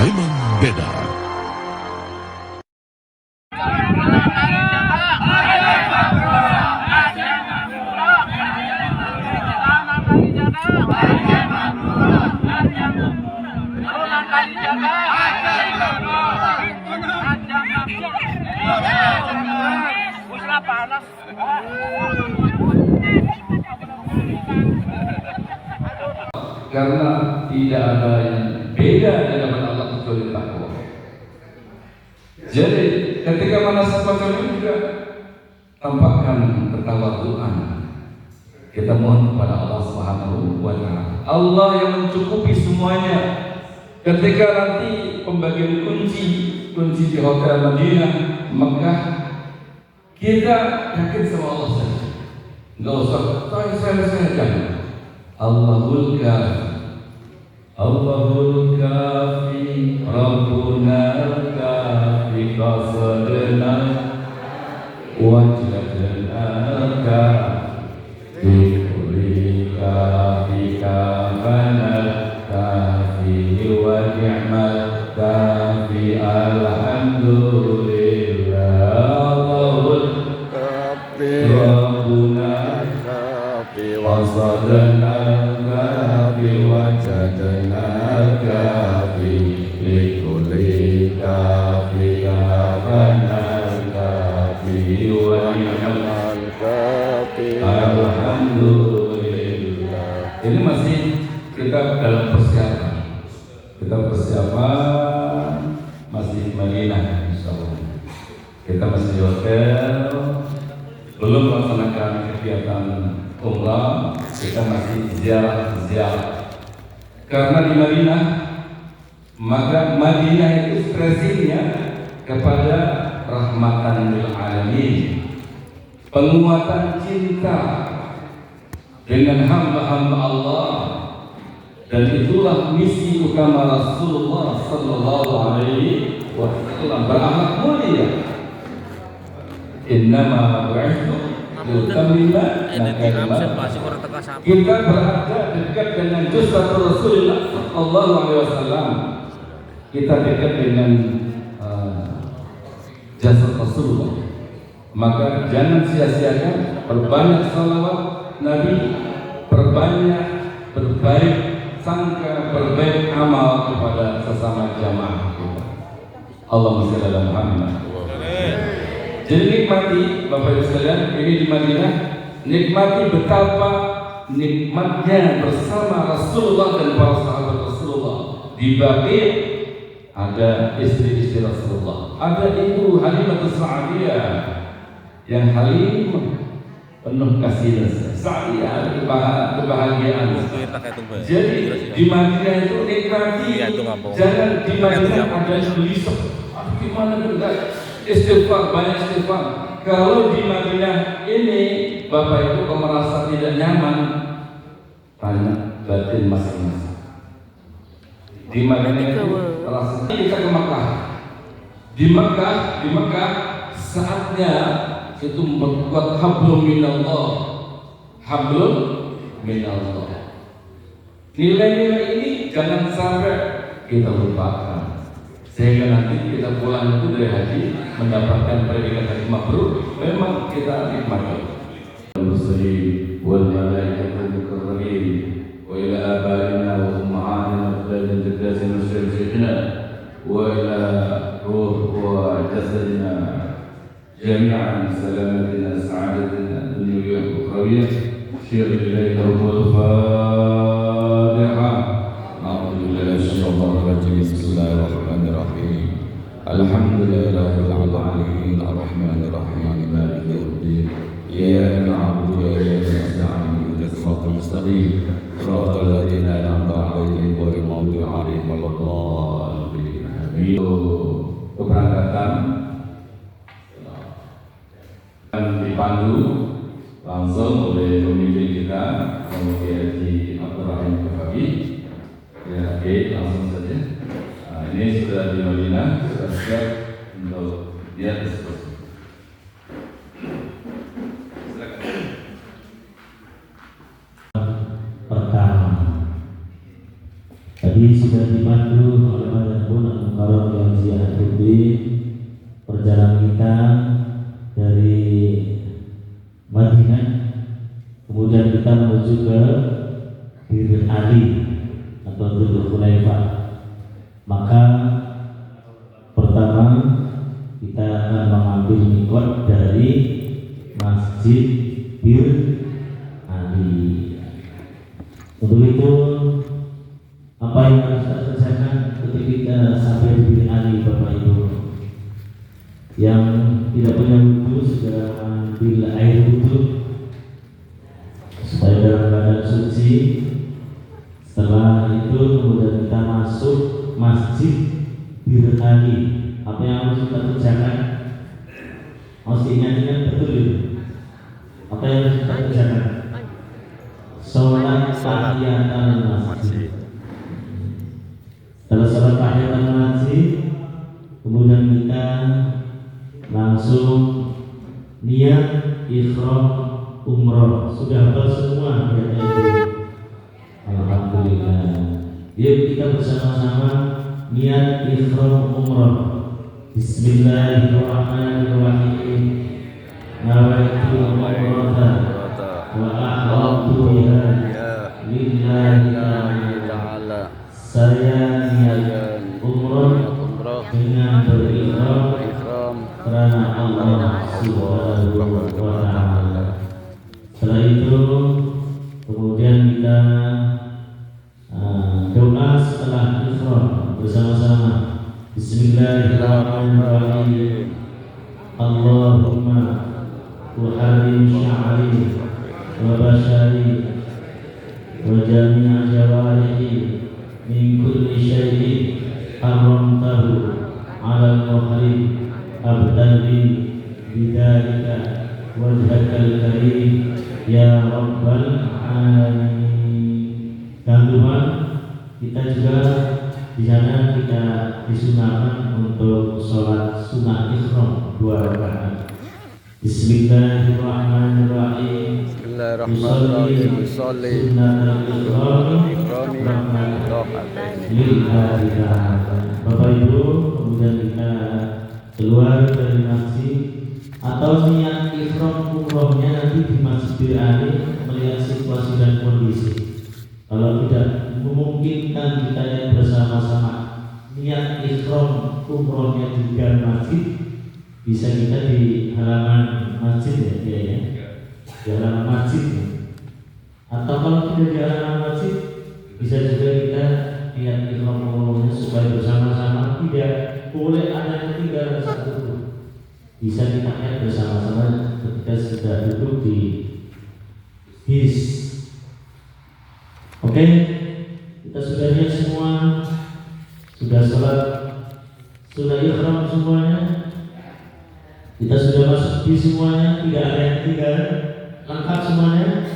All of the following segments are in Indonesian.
memang beda. Karena tidak ada yang beda di hadapan Allah kecuali takwa. Jadi ketika mana semacam ini juga tampakkan ketawaduan. Kita mohon kepada Allah Subhanahu wa Ta'ala. Allah yang mencukupi semuanya. Ketika nanti pembagian kunci di hotel Madinah, Mekah, kita yakin sama Allah saja. Enggak usah saya jangan. Allahul kafi Rabbuna kafi qasadna wajadna kafi kulli kafi kafana kafi wa ni'mat kafi alhamdulillah Allahul kafi Rabbuna kafi qasadna wajadna kafi likulli kafi kafana kafi wa ni'mal kafi alhamdulillah. Ini masih kita dalam persiapan. Masih di Madinah, insyaallah. Kita masih di hotel, belum melaksanakan kegiatan umrah, kita masih ziarah. Karena di Madinah, maka Madinah itu ekspresinya kepada rahmatan lil alamin, penguatan cinta dengan hamba-hamba Allah, dan itulah misi utama Rasulullah Sallallahu Alaihi Wasallam berakhlak mulia. Innama bu'ithu kita berada dekat dengan jasad Rasulullah Sallallahu Alaihi Wasallam. Kita dekat dengan jasad Rasulullah. Maka jangan sia-siakan, perbanyak salawat Nabi, perbanyak berbaik sangka, berbaik amal kepada sesama jamaah kita. Allahumma shalli ala Muhammad. Jadi nikmati Bapak Ibu sekalian, ini di Madinah, nikmati betapa nikmatnya bersama Rasulullah dan para sahabat Rasulullah. Di Baqi ada istri-istri Rasulullah, ada ibu Halimah Sa'diyah yang halim penuh kasih sayang, kebahagiaan. Jadi di Madinah itu nikmati, jangan di Madinah ada gelisah. Gimana enggak? Istighfar, banyak istighfar. Kalau di Madinah ini Bapak Ibu kalau merasa tidak nyaman, tanya batin masing-masing. Di Madinah itu terasa kita ke Mekah. Di Mekah saatnya itu membuat hablum minallah. Hablum minallah. Nilai-nilai ini jangan sampai kita lupakan. Sehingga nanti kita pulang itu dari haji mendapatkan predikat haji mabrur, memang kita nikmati. Muslim wal malaikatul mukarramin wa ila abaina wa ummahatina wa jaddatina wa syaykhina wa ila ruh wa jasadina jami'an salamatina sa'adatina dunyawiyah wa ukhrawiyah syir ilaika wal Fatihah. Bismillahirrahmanirrahim. Alhamdulillahirabbil alamin arrahmanir rahim maliki yaumiddin. Iyyaka na'budu wa iyyaka nasta'in ihdinas siratal mustaqim siratal ladzina an'amta 'alaihim ghairil maghdubi 'alaihim waladdallin. Amin. Keberangkatan dan dipandu langsung oleh pemimpin kita, Muhammad Haji Abdul Rahim Khafafi. Ya, oke, langsung saja. Nah, ini sudah di Madinah, sudah siap untuk dia diskusi. Pertama, tadi sudah dipandu oleh Badan perjalanan kita dari Madinah, kemudian kita menuju ke Bir Ali atau Dzul Khulaifah. Maka pertama kita akan mengambil mikot dari Masjid Bir Ali. Untuk itu apa yang harus kita kerjakan ketika kita sampai di Bir Ali, Bapak Ibu? Yang tidak punya wudhu segera ambil air wudhu supaya dalam keadaan suci. Setelah itu kemudian kita masuk Masjid Bir Ali. Apa yang harus kita kerjakan? Harus diingat-ingat betul itu. Apa yang harus kita kerjakan? Sholat tahiyatul masjid. Setelah sholat tahiyatul masjid, kemudian kita langsung niat ihram umroh. Sudah hafal semua ya itu. Alhamdulillah. Yuk kita bersama-sama niat ihram umroh. Bismillahirrahmanirrahim. Nawaitu umrata wa ahramtu biha lillahi ta'ala. Saya niat umroh dengan berihram karena Allah Subhanahu wa ta'ala. Setelah itu kemudian kita doa setelah ihram bersama-sama. Bismillahirrahmanirrahim. Allahumma uharim sya'ri wa bashari wa jami'a jawarihi min kulli syai'in haramtahu ala al-muhrim abdali bidalika wajhakal karim ya rabbal alamin. Dan Tuhan, kita juga di sana kita disunahkan untuk sholat sunnah ihram 2 rakaat. Bismillahirrahmanirrahim. Bismillahirrahmanirrahim. Sholli Bapak Ibu, kemudian kita keluar dari masjid atau niat ihram umrohnya nanti di Masjid Bir Ali melihat situasi dan kondisi. Kalau tidak memungkinkan kita yang bersama-sama niat ihram umrohnya di dalam masjid, bisa kita di halaman masjid ya, di halaman masjid. Atau kalau tidak di halaman masjid, bisa juga kita niat ihram umrohnya supaya bersama-sama, tidak boleh ada yang ketinggalan satu pun. Bisa kita niat bersama-sama ketika sudah duduk di bis. Oke, kita sudah lihat semua, sudah sholat, sudah ihram semuanya, kita sudah masuk di semuanya, tidak ada yang tinggal, lengkap semuanya,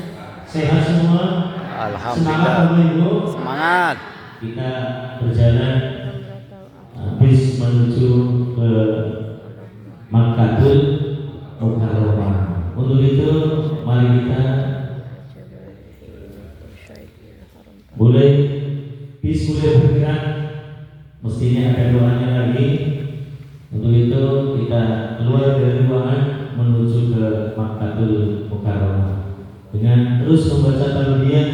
sehat semua. Alhamdulillah. Semangat. Kita berjalan bis menuju ke Makkahul Mukarramah. Untuk itu mari kita mulai bergerak. Mestinya ada doanya lagi. Untuk itu kita keluar dari ruangan menuju ke Makkahul Mukarramah dengan terus membaca talbiyah,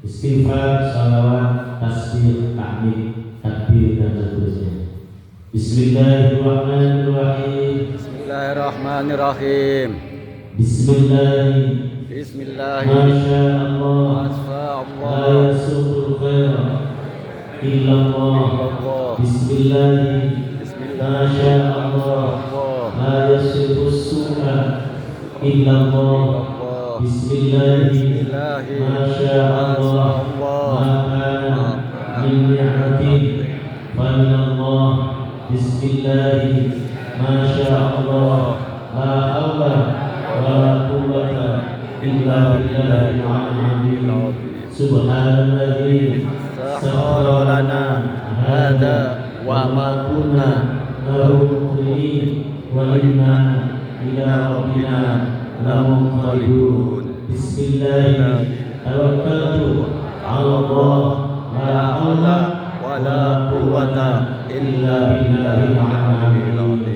istighfar, salawat, tasbih, tahmid, takbir dan seterusnya. Bismillahirrahmanirrahim. Bismillahirrahmanirrahim. Bismillahirrahmanirrahim. Masyaallah. La yasuqul khaira illallah. Bismillahirrahmanirrahim. Masyaallah. La yasuqul su'a illallah. Bismillahirrahmanirrahim. Masyaallah. Maka min ni'matin faminallah. Bismillahirrahmanirrahim. Masyaallah. La haula wa la quwwata illa billahil aliyyil azim. Subhanalladzi sakhkhara lana hadza wa ma kunna lahu muqrinin wa inna ila rabbina lamunqalibun. Bismillahirrahmanirrahim. Tawakkaltu 'ala Allah la haula wa la quwwata illa billahil aliyyil azim.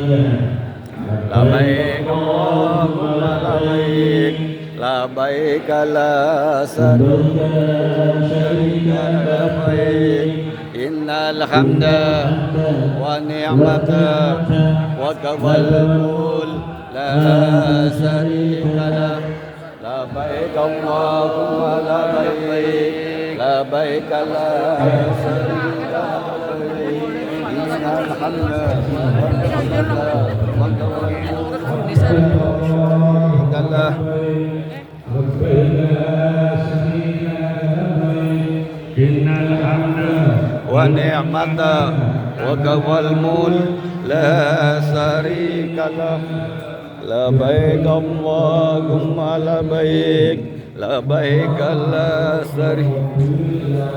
Labbaik Allahumma labbaik, labbaik la syarika labbaik, innal hamda wa ni'mata wa kawal mulk la syarika lah. Labbaik Allahumma labbaik, labbaik la syarika labbaik, innal hamda wa ni'mata wa kawal wa ni'mata wa kawal mulk la syarika lah. Labbaik Allahumma labbaik, labbaik la syarika,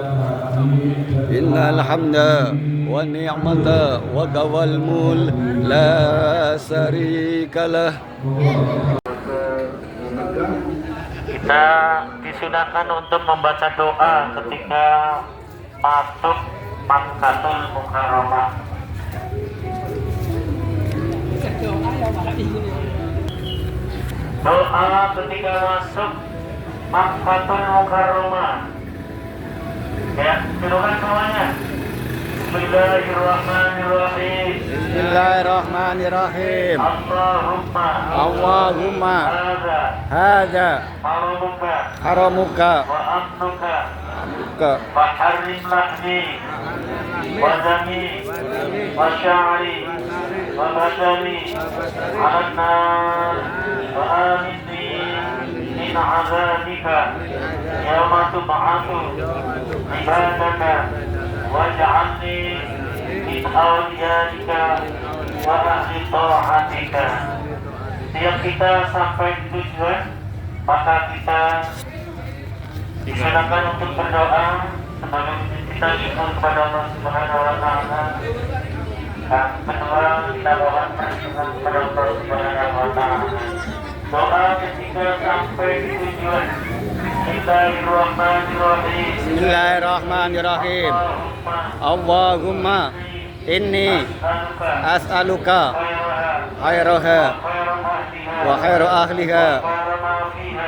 innal hamda wa ni'mata wa kawal mulk la syarika lah. Kita disunahkan untuk membaca doa ketika masuk Makkahul Mukarramah. Doa ketika masuk Makkahul Mukarramah. Ya, silakan semuanya. Bismillahirrahmanirrahim. Bismillahirrahmanirrahim. Allahumma hadza haramuka wa amnuka ka wa harrim lahmi wa dami wa sya'ri wa basari ala nar wa aminni min azabika yawma tub'atsu ibadaka waj'alni min awliyaika wa ahli ta'atika. Setiap kita sampai di tujuan, maka kita disunahkan untuk berdoa sebagai kita syukur kepada Allah Subhanahu wa taala. Dan kedua, kita mohon perlindungan kepada Allah Subhanahu wa taala. Doa ketika sampai di tujuan. Bismillahirrahmanirrahim. Bismillahirrahmanirrahim. Allahumma inni as'aluka khairaha wa khairu ahliha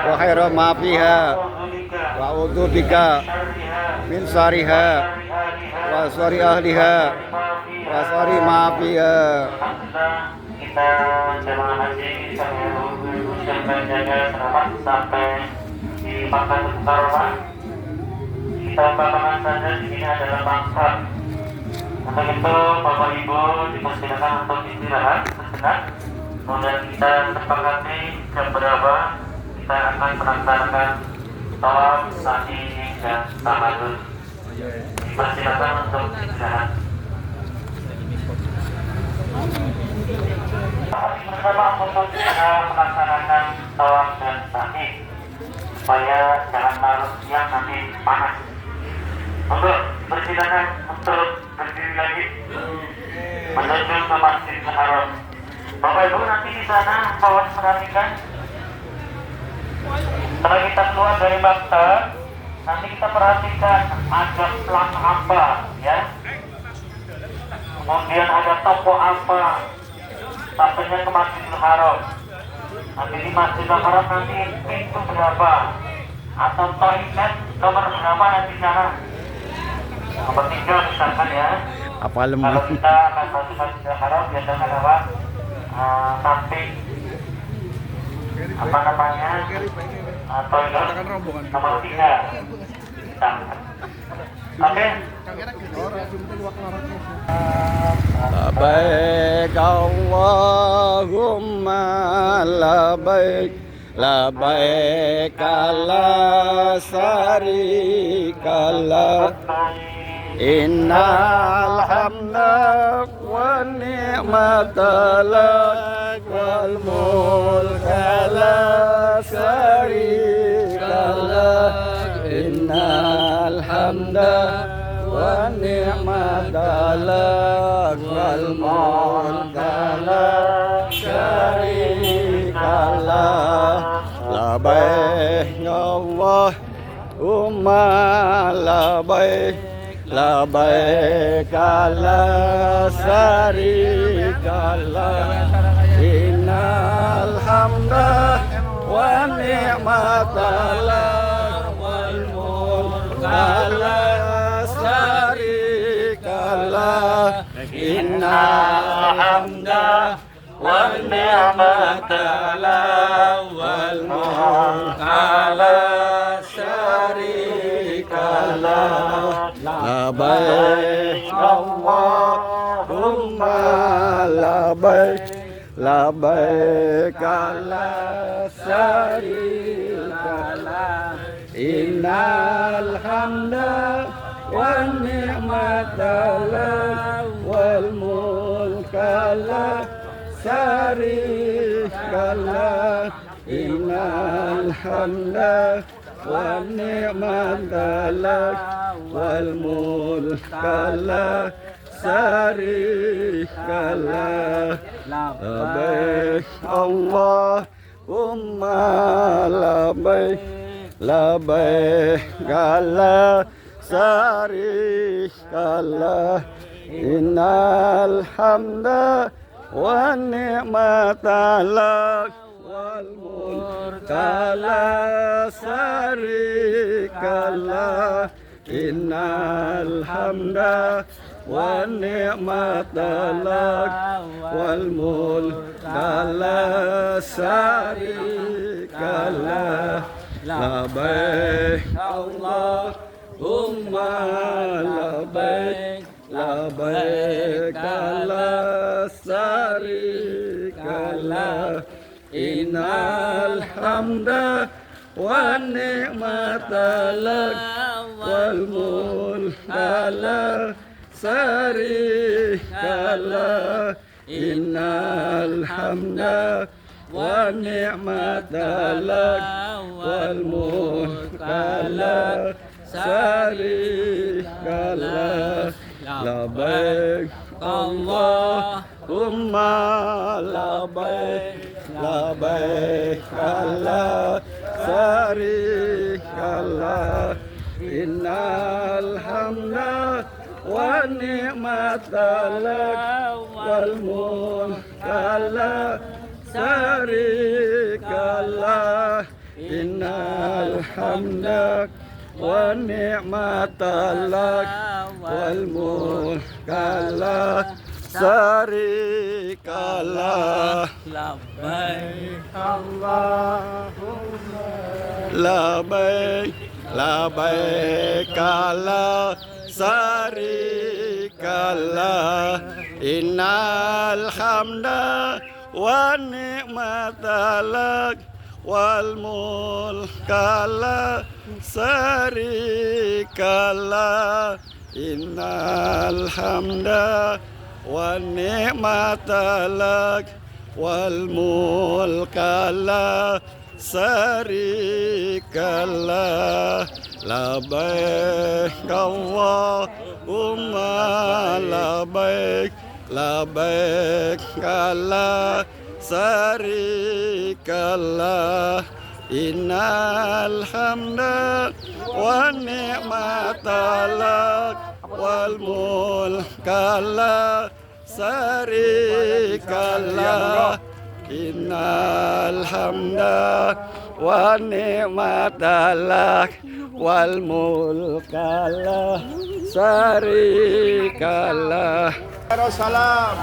wa khairu ma fiha wa a'udzu bika min syarriha wa syarri ahliha wa syarri ma fiha. Kita jemaah haji sampai jaga selamat sampai di Makkahul Mukarramah. Kita umpamakan saja di sini adalah Makkah. Untuk itu Bapak Ibu dipersilakan untuk istirahat sejenak. Kemudian kita sepakati jam berapa kita akan melaksanakan tawaf, sa'i dan tamadun. Dipersilakan untuk istirahat. Bersama untuk kita melaksanakan tawaf dan sa'i supaya jangan larut siang nanti panas. Untuk bersilakan untuk berdiri lagi menuju ke Masjidil Haram. Bapak Ibu nanti di sana mohon perhatikan. Setelah kita keluar dari Makkah, nanti kita perhatikan ada plang apa, ya. Kemudian ada toko apa, sampainya ke Masjidil Haram. Nanti di Masjidil Haram nanti pintu berapa atau toilet nomor berapa nanti sana. Nomor 3 misalkan, ya. Apa lemah? Kalau kita akan masuk Masjidil Haram biasanya apa? Samping apa namanya? Toilet nomor 3. Oke. Labbaik Allahumma labbaik, labbaik la syarika lah, innal hamda wa ni'mata lak wal mulka la syarika lah, innal hamda wa ni'mata lak wal mulka la syarika lah. Labbaik Allahumma labbaik, labbaik la syarika Allah innal hamda wa ni'mata lak wal mulka la syarika lak innal hamda wa ni'mata lak wal mulka la syarika lak labbaik Allahumma labbaik labbaik la syarika lak innal hamda wan ni'mata lak wal mulka la syarika lak innal hamda wan ni'mata lak wal mulka la syarika lak labbaik Allahumma labbaik labbaik la syarika lak innal hamda wan ni'mata lak wal mulka la syarika lak innal hamda wan ni'mata lak wal mulka la syarika lak labbaik Allahumma labbaik labbaik la syarika lak innal hamda wan ni'mata lak wal mulka la syarika lak innal hamda wan ni'mata lak wal mulka la syarika lak labbaik Allahumma labbaik labbaik la syarika lak innal hamda wan ni'mata lak wal mulka la syarika lak innal hamda wan ni'mata lak wal mulka la syarika lak labbaik Allahumma labbaik labbaik la syarika lak innal hamda wan ni'mata lak wal mulka la syarika lak innal hamda wan ni'mata lak wal mulka la syarika lak labbaik Allahumma labbaik labbaik la syarika lak innal hamda wan ni'mata lak wal mulka la syarika lak innal hamda wan ni'mata lak wal mulka la syarika lak Salam.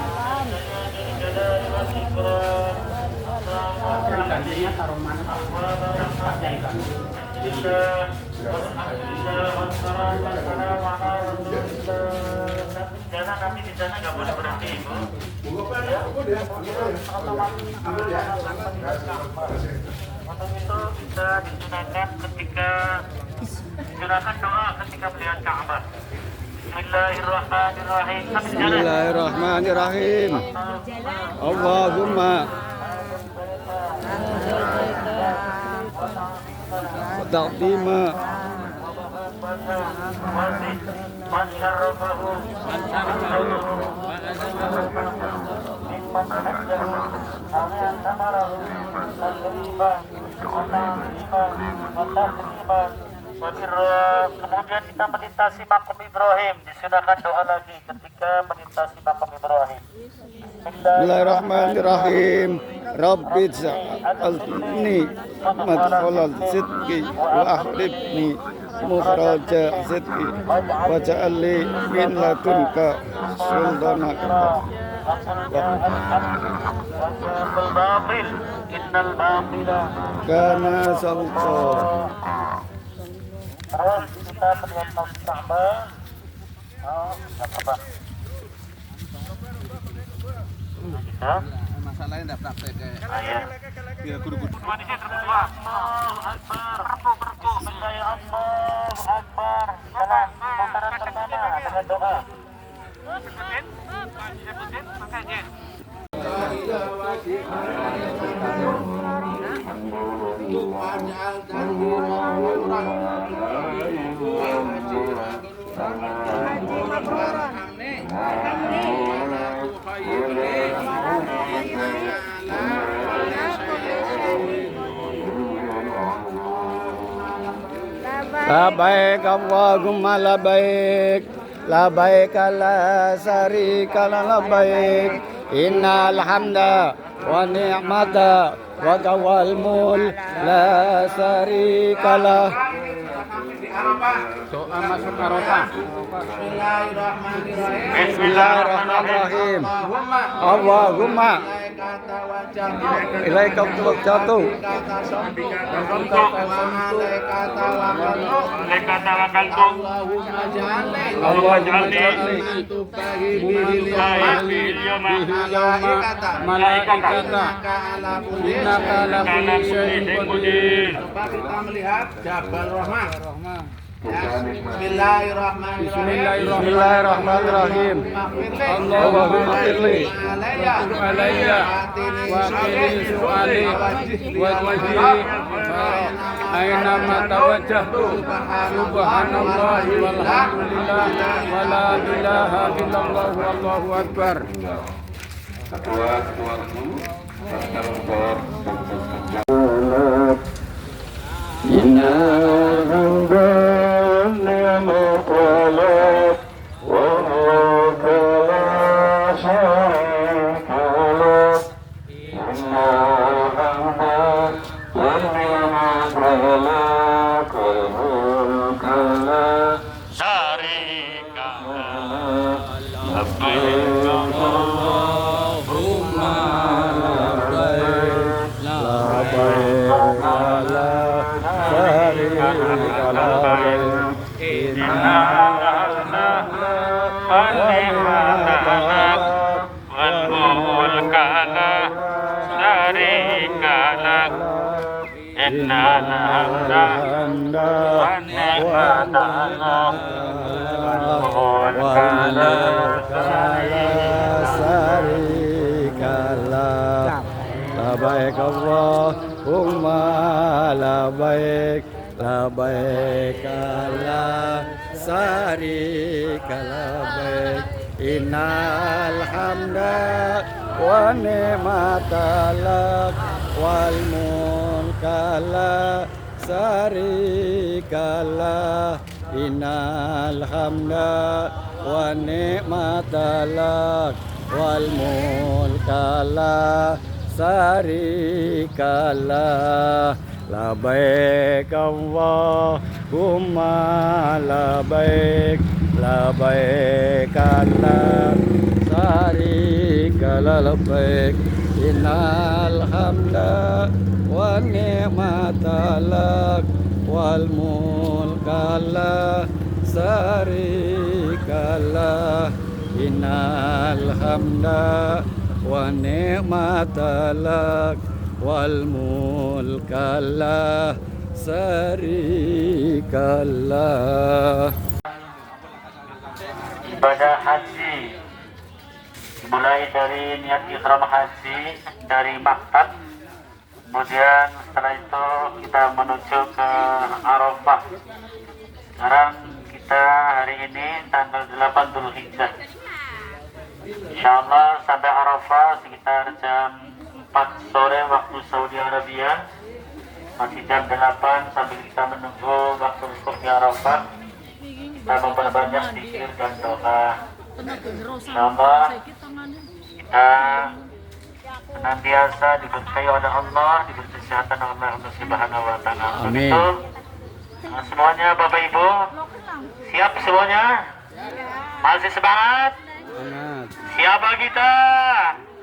Karena kami di sana nggak boleh berhenti, Ibu. Untuk itu bisa digunakan ketika gerakan doa ketika melihat Ka'bah. Bismillahirrahmanirrahim. Bismillahirrahmanirrahim. Allahumma taqdima Kemudian kita melintasi makom Ibrahim. Disunahkan doa lagi ketika melintasi makom Ibrahim. Bismillahirrahmanirrahim. Rabbi ja'alni madkhalal sidqi wa akhlifni mukhraja sidqi wa ja'alni min ladunka sultanan. Kana sawqa. Terus kita melihat Masjid Ka'bah. Masalahnya enggak praktek kayak. Ya kudu-kudu. Allahu Akbar. Perpu. Allahu Akbar. Salam. Putaran pertama dengan doa. Labaik Allahumma labaik, labaik la syarika la labaik, innal hamda wa ni'mata wa kawal mul la syarika la. Doa masuk Arafah. Bismillahirrahmanirrahim. Allahumma ilaika tawakkaltu Allahumma ja'alni malaikata innaka ala kulli syai'in qadir. Kita melihat Jabal Rahmah. Bismillahirrahmanirrahim. Allahumma firli alayya wa qini su'ali wa wajhi aina ma tawajjahtu subhanallahi walhamdulillah wa la ilaha illallah wallahu akbar. Ketua guru Labaik Allahumma labaik, labaik la syarika labaik, innal hamda wa ni'mata lak wal mulka la syarika lah, innal hamda wa ni'mata lak wal mulka la syarika lah. Labaik Allahumma labaik, labaik la syarika la labaik, innal hamda wa ni'mata lak wal mulka la syarika lah, innal hamda wa ni'mata lak wal mulka la syarika lah. Ibadah haji mulai dari niat ihram haji dari maktab, kemudian setelah itu kita menuju ke Arafah. Sekarang kita hari ini tanggal 8 Dzulhijjah. Insyaallah sampai Arafah sekitar jam 4 sore waktu Saudi Arabia. Masih jam 8 sambil kita menunggu waktu wukuf di Arafah. Kita memperbanyak zikir dan doa. Insyaallah kita senantiasa diberkahi oleh Allah, diberi kesehatan oleh Allah Subhanahu wa taala. Amin. Begitu. Semuanya Bapak Ibu siap semuanya? Masih semangat? Semangat. Siapa kita?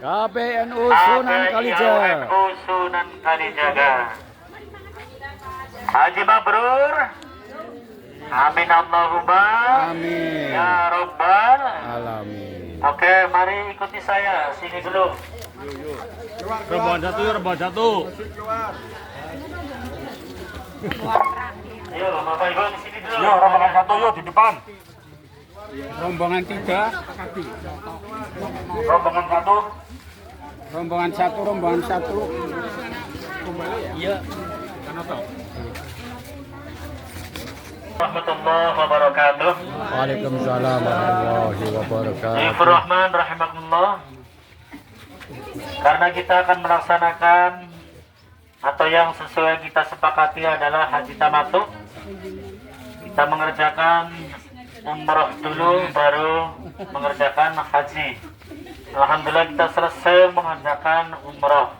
KPNU Sunan Kalijaga. KPNU Sunan Kalijaga. Haji mabrur. Amin Allahumma. Amin. Ya Rabbal. Alamin. Oke, mari ikuti saya. Sini dulu. Rombongan satu. Ayo, Bapak Ibu di sini dulu. rombongan satu yuk di depan. Rombongan 3. Rombongan satu. Rombongan 1. Warahmatullahi wabarakatuh. Waalaikumsalam warahmatullahi wabarakatuh. Bismillahirrahmanirrahim. Rahimakumullah. Karena kita akan melaksanakan atau yang sesuai kita sepakati adalah haji tamattu. Kita mengerjakan umroh dulu baru mengerjakan haji. Alhamdulillah kita selesai mengerjakan umroh.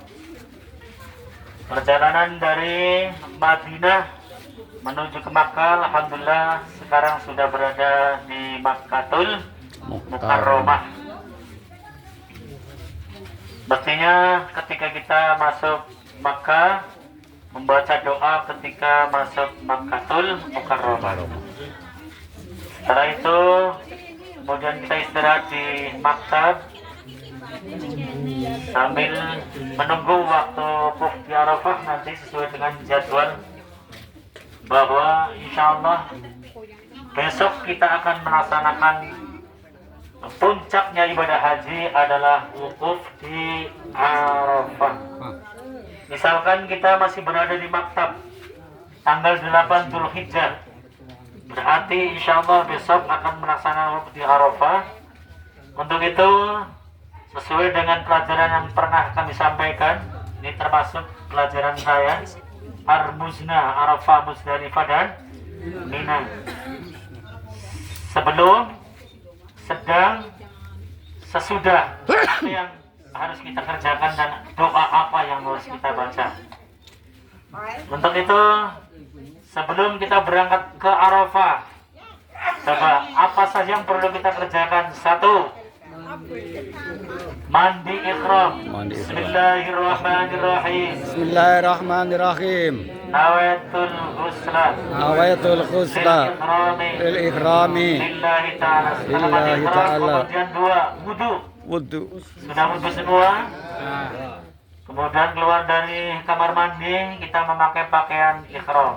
Perjalanan dari Madinah menuju ke Makkah, alhamdulillah sekarang sudah berada di Makkatul Mukarramah. Mestinya ketika kita masuk Makkah membaca doa ketika masuk Makkatul Mukarramah. Setelah itu kemudian kita istirahat di maktab sambil menunggu waktu wukuf di Arafah nanti sesuai dengan jadwal, bahwa insya Allah besok kita akan melaksanakan puncaknya ibadah haji adalah wukuf di Arafah. Misalkan kita masih berada di maktab tanggal 8 Dzulhijjah, berarti insya Allah besok akan melaksanakan wukuf di Arafah. Untuk itu sesuai dengan pelajaran yang pernah kami sampaikan, ini termasuk pelajaran saya, Ar-Muzna, Arafah, Muzdalifah dan Mina. Sebelum, sedang, sesudah, apa yang harus kita kerjakan dan doa apa yang harus kita baca. Untuk itu, sebelum kita berangkat ke Arafah, coba apa saja yang perlu kita kerjakan? 1. Mandi ikhram. Bismillahirrahmanirrahim. Bismillahirrahmanirrahim. Nawaitul ghusla. Nawaitul ghusla lil ikhrami Lillahi ta'ala. lillahi ta'ala. Kemudian 2, wudu. Wudu. Sudah wudu semua? Kemudian keluar dari kamar mandi, kita memakai pakaian ikhram.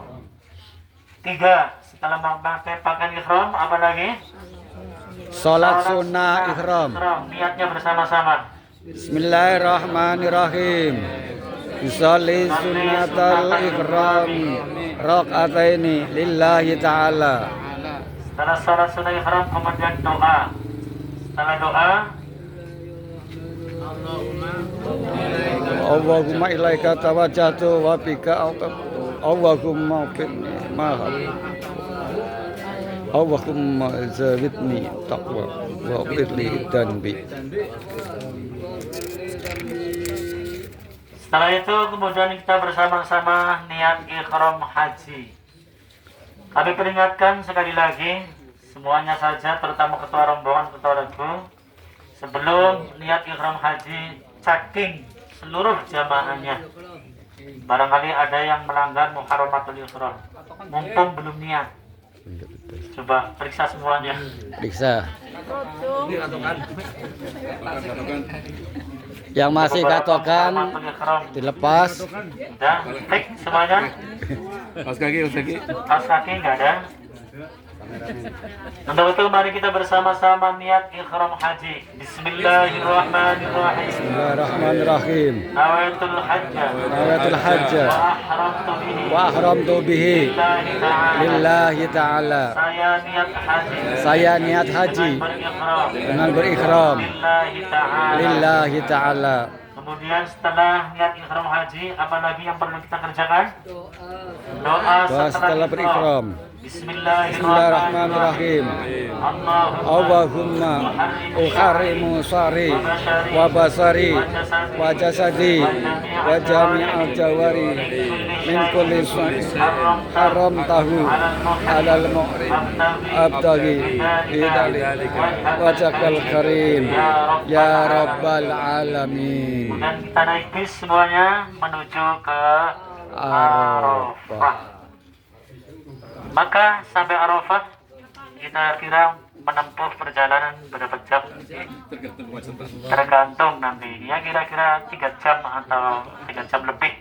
3. Setelah memakai pakaian ikhram, apa lagi? Salat sunnah ikhram. Niatnya bersama-sama. Bismillahirrahmanirrahim. Usalli sunnatal ikhram rakaataini lillahi ta'ala. Setelah salat sunnah ikhram, kemudian doa. Setelah doa, Allahumma ilaika tawajjahtu wa bika Allahumma fitni mahab Allahumma zawidni taqwa wa qirli danbi. setelah itu kemudian kita bersama-sama niat ikhram haji. Kami peringatkan sekali lagi semuanya saja, terutama ketua rombongan, ketua regu, sebelum niat ikhram haji checking seluruh jamaahnya. Barangkali ada yang melanggar muharramatul ikhram, mumpung belum niat. Coba periksa semuanya. Periksa. Yang masih katokan dilepas. Sudah, fix semuanya. Kaos kaki. Kaos kaki nggak ada. Untuk itu mari kita bersama-sama niat ikhram haji. Bismillahirrahmanirrahim. Bismillahirrahmanirrahim. Nawaitul hajja Nawaitul hajja wa ahramtu bihi lillahi ta'ala. Saya niat haji dengan berikhram lillahi ta'ala. Kemudian setelah niat ihram haji, apa lagi yang perlu kita kerjakan? Doa setelah berikram. Bismillahirrahmanirrahim. Allahumma uharimu sari wa basari wa jasadi wa jami'al jawari min kulli haram tahu alal mu'rid abtaghi bidalik wajhakal karim ya rabbal alamin. Kemudian kita naik bis semuanya menuju ke Arafah. Maka sampai Arafah kita kira menempuh perjalanan berapa jam? Tergantung nanti, ya kira-kira 3 jam atau 3 jam lebih.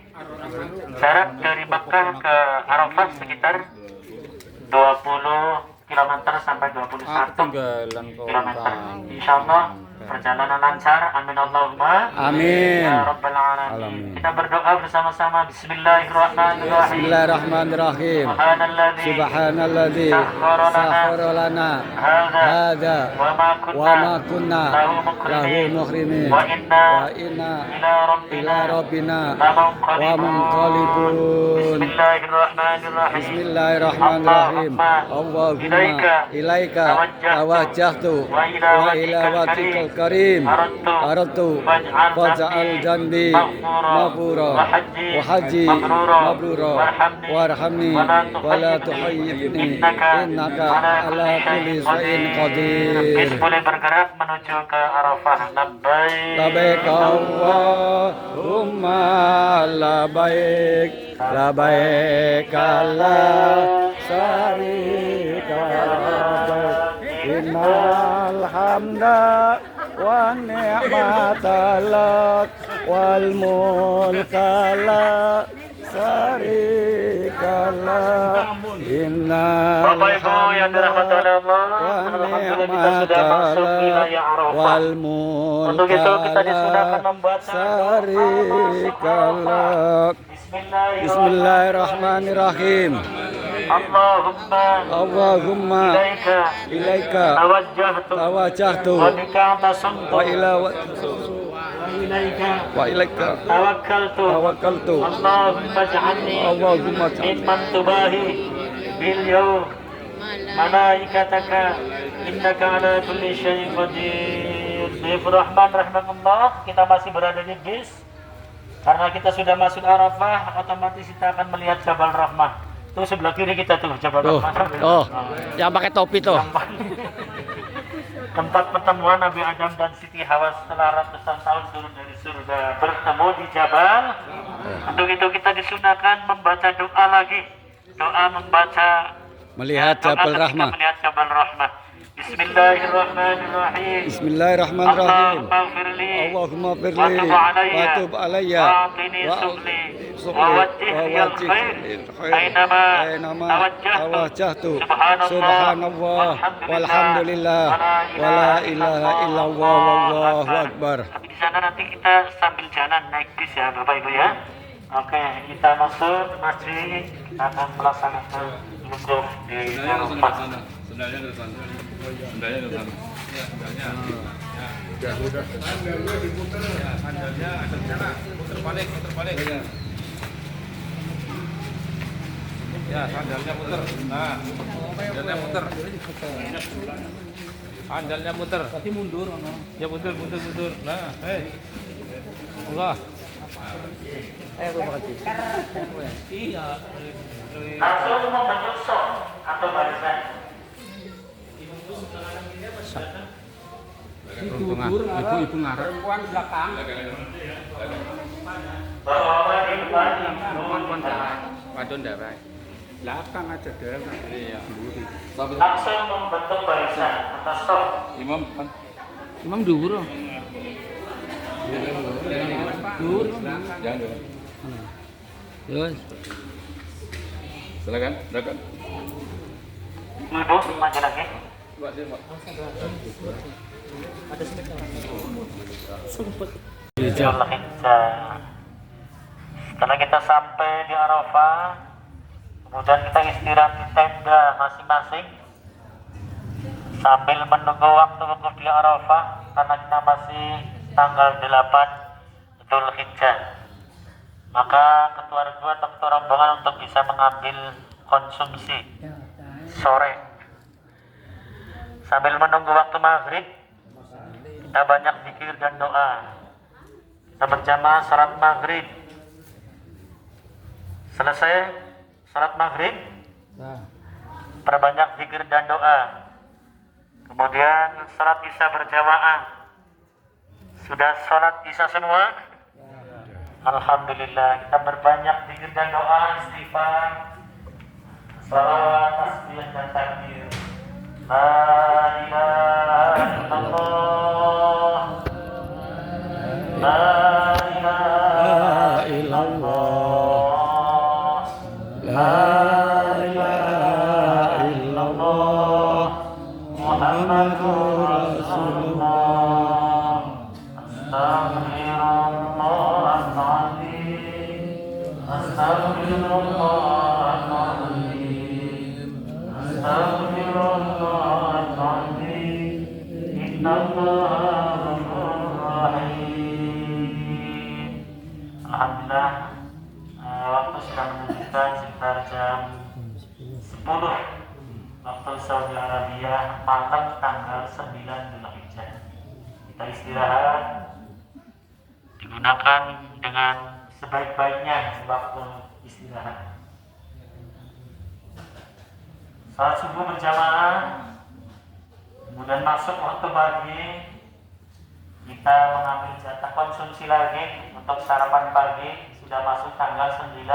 Jarak dari Makkah ke Arafah sekitar 20 km sampai 21 km. Insyaallah perjalanan lancar. Amin Allahumma Amin. ya rabbal alamin. Kita berdoa bersama-sama. Bismillahirrahmanirrahim. Bismillahirrahmanirrahim. Subhanalladzi sakhkhara lana hadza wa ma kunna lahu muqrinin wa inna ila rabbina wa munqalibun. Bismillahirrahmanirrahim. Allahumma ilaika tawajjahtu wa ila wajhikal karim aradtu faj'al jandi maghfura wa haji mabrura warhamni wa la tuhayyibni innaka ala kulli shay'in qadir. Boleh bergerak menuju ke Arafah. Labbaik Allahumma labbaik labbaik la syarika lak innal hamda wa ni'mata lak wal mulka la syarika lak innal Bapak Ibu yang dirahmati oleh Allah, alhamdulillah kita sudah masuk wilayah Arafah. wal Untuk itu kita mulka disunahkan membaca syarika lak. Bismillahirrahmanirrahim. Allahumma ilaika tawajjahtu wa ilaika tawakkaltu. Allahumma ja'alni Allahumma mimman tubahi bil yawm malaikataka innaka ala kulli syai'in qadir. Bismillahirrahmanirrahim. Rahmatullah, kita masih berada di bis. Karena kita sudah masuk Arafah, otomatis kita akan melihat Jabal Rahmah. Tuh sebelah kiri kita tuh Jabal Rahmah. Yang pakai topi tuh. Tempat pertemuan Nabi Adam dan Siti Hawa setelah ratusan tahun turun dari surga, bertemu di Jabal. Untuk itu kita disunahkan membaca doa lagi. Doa membaca Melihat Jabal Rahmah. Melihat Jabal Rahmah. Bismillahirrahmanirrahim. Bismillahirrahmanirrahim. Allahumma firli wa tub alayya wa a'tini wa wajjih khair aynama tawajjahtu. Subhanallah walhamdulillah wa la ilaha illallah wallahu akbar. Tapi di sana nanti kita sambil jalan naik bis ya Bapak Ibu ya. Oke, kita masuk masjid, kita akan melaksanakan wukuf di Arafah. Sendalnya ke sana. Sendalnya ke sana. Ya, sendalnya. Ya. Sandalnya diputar. Ya, sandalnya ada di sana. Putar balik, putar balik. Ya, sandalnya putar. Nah, sandalnya putar. Sandalnya putar. Tapi mundur, ono. Ya, mundur. Nah, Allah. Iya. Langsung membentuk sok atau barisan. Ibu ngarep. Perempuan belakang. Bapak di depan. Wadon darai. Belakang aja deh. Iya. Langsung membentuk barisan atau sok. Imam dhuwur. Dhuwur. Jangan dulu. Terus. Silakan. Ibu maju lagi. Setelah kita sampai di Arafah, kemudian kita istirahat di tenda masing-masing sambil menunggu waktu wukuf di Arafah, karena kita masih tanggal 8 Dzulhijjah. Maka kedua-dua tentu rombongan untuk bisa mengambil konsumsi sore. Sambil menunggu waktu maghrib, kita banyak zikir dan doa. Kita berjamaah salat maghrib. Selesai salat maghrib, perbanyak zikir dan doa. Kemudian salat isya berjamaah. Sudah salat isya semua? Alhamdulillah, kita berbanyak zikir dan doa, istighfar, salawat, tasbih dan takbir. La ilaha illallah, la ilaha illallah, la ilaha illallah, Muhammadur Rasulullah. Astagfirullahaladzim, astagfirullahaladzim, innallaha ghafurur rahim. Alhamdulillah, waktu sudah menunjukkan sekitar jam 10 waktu Saudi Arabia, malam tanggal 9 Dzulhijjah. Kita istirahat, digunakan dengan sebaik-baiknya waktu istirahat. Salat subuh berjamaah, kemudian masuk waktu pagi, kita mengambil jatah konsumsi lagi untuk sarapan pagi. Sudah masuk tanggal 9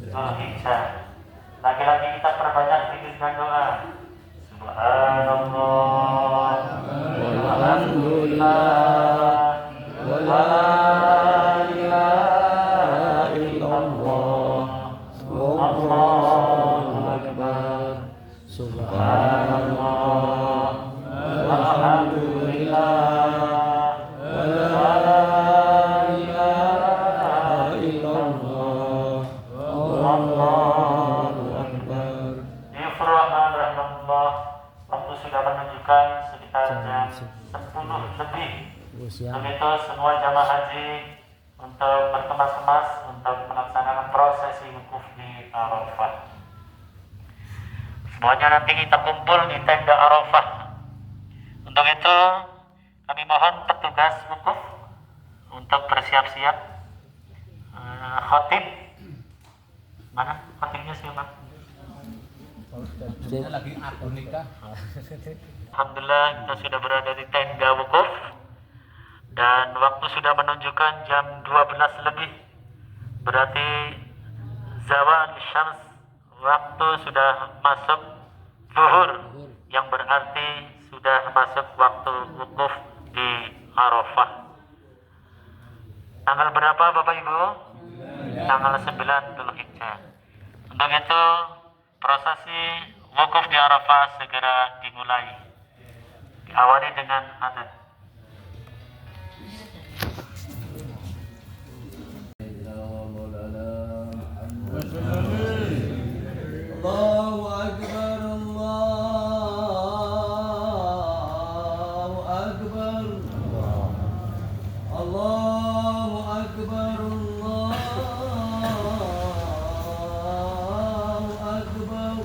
Dzulhijjah. Lagi-lagi kita perbanyak zikir dan doa. Subhanallah, walhamdulillah, wala ilaha illallah, Allahu akbar, subhanallah, walhamdulillah, wala ilaha illallah, Allahu akbar. Bismillahirrahmanirrahim. Waktu sudah menunjukkan sekitar jam 10 lebih. Begitu semua jamaah haji untuk berkemas-kemas untuk melaksanakan prosesi wukuf di Arafah. Semuanya nanti kita kumpul di tenda Arafah. Untuk itu kami mohon petugas wukuf untuk bersiap-siap. Khotib mana? Khotibnya siapa? Alhamdulillah, kita sudah berada di tenda wukuf dan waktu sudah menunjukkan jam 12 lebih, berarti zawal syams, waktu sudah masuk zuhur, yang berarti sudah masuk waktu wukuf di Arafah. Tanggal berapa Bapak Ibu? Tanggal 9 Dzulhijjah. Untuk itu prosesi wukuf di Arafah segera dimulai, diawali dengan adzan. Allahu Akbar, Allahu Akbar, Allahu Akbar, Allahu Akbar.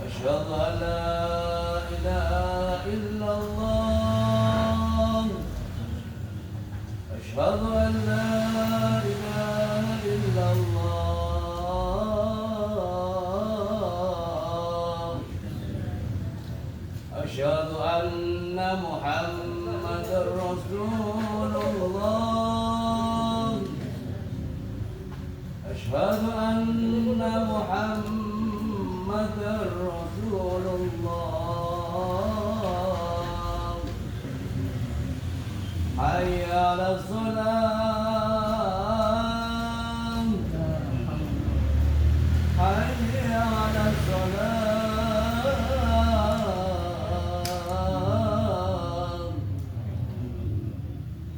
Asyhadu an la ilaha illallah, asyhadu an la ilaha illallah. أشهد أن محمدا رسول الله، أشهد أن محمدا رسول الله. حي على الصلاة، حي على الصلاة،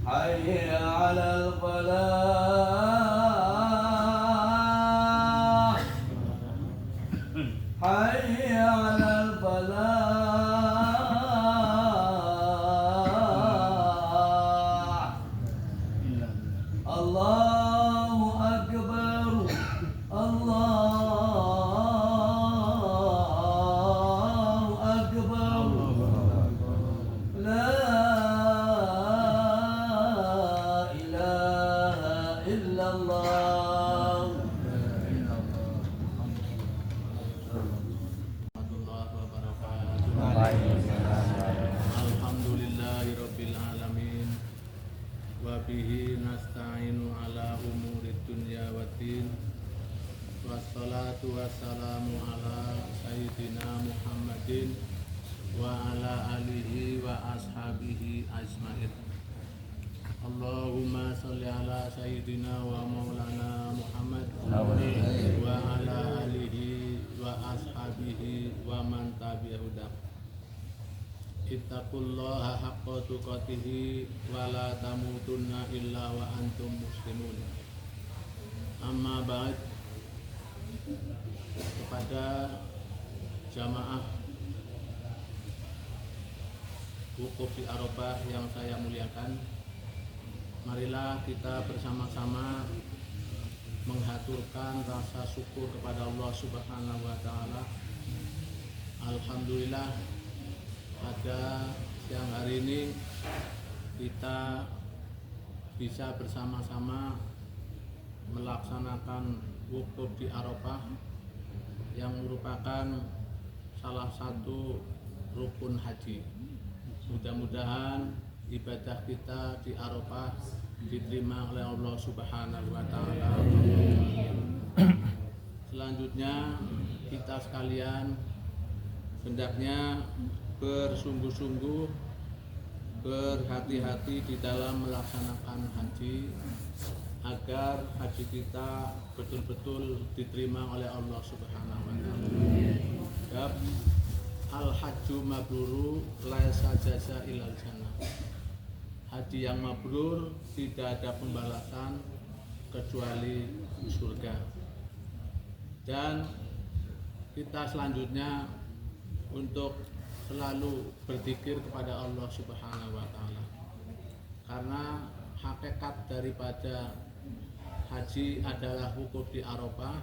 حي على الفلاح، حي على الفلاح. Alhamdulillahirabbil alamin wa bihi nasta'inu ala umurid dunya waddin wassalatu wassalamu ala sayyidina Muhammadin wa ala alihi wa ashabihi ajmain. Allahumma sholli ala sayyidina wa maulana Muhammad wa ala alihi wa ashabihi wa man tabi'ahu. Ittaqullaha haqqa tuqatih wa la tamutunna illa wa antum muslimun. Amma ba'd. Kepada jamaah wukuf di Arafah yang saya muliakan, marilah kita bersama-sama menghaturkan rasa syukur kepada Allah Subhanahu wa taala. Alhamdulillah, pada siang hari ini kita bisa bersama-sama melaksanakan wukuf di Arafah yang merupakan salah satu rukun haji. Mudah-mudahan ibadah kita di Arafah diterima oleh Allah Subhanahu wa taala. Selanjutnya kita sekalian hendaknya bersungguh-sungguh, berhati-hati di dalam melaksanakan haji agar haji kita betul-betul diterima oleh Allah Subhanahu wa taala. Al-hajju mabruru laisa jaza ilal jannah. Haji yang mabrur tidak ada pembalasan kecuali surga. Dan kita selanjutnya untuk selalu berzikir kepada Allah Subhanahu wa taala. Karena hakikat daripada haji adalah wukuf di Arafah,